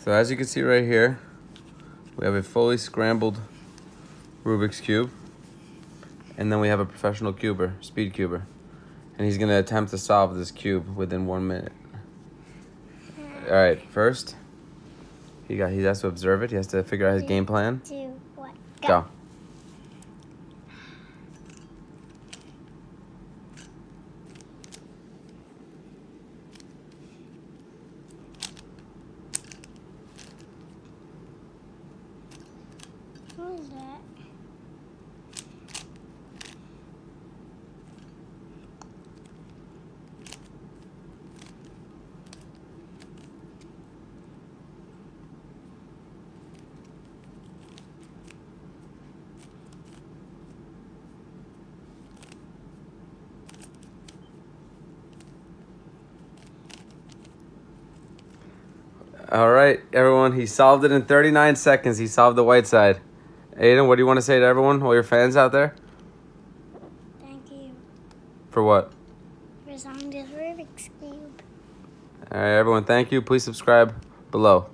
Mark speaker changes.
Speaker 1: So as you can see right here, we have a fully scrambled Rubik's Cube. And then we have a professional cuber, speed cuber. And he's gonna attempt to solve this cube within 1 minute. All right, first, he has to observe it. He has to figure out his game plan.
Speaker 2: 2, 1,
Speaker 1: Go.
Speaker 2: What is that?
Speaker 1: All right, everyone. He solved it in 39 seconds. He solved the white side. Aiden, what do you want to say to everyone, all your fans out there?
Speaker 2: Thank you
Speaker 1: For what?
Speaker 2: for solving this Rubik's Cube.
Speaker 1: All right, everyone. Thank you. Please subscribe below.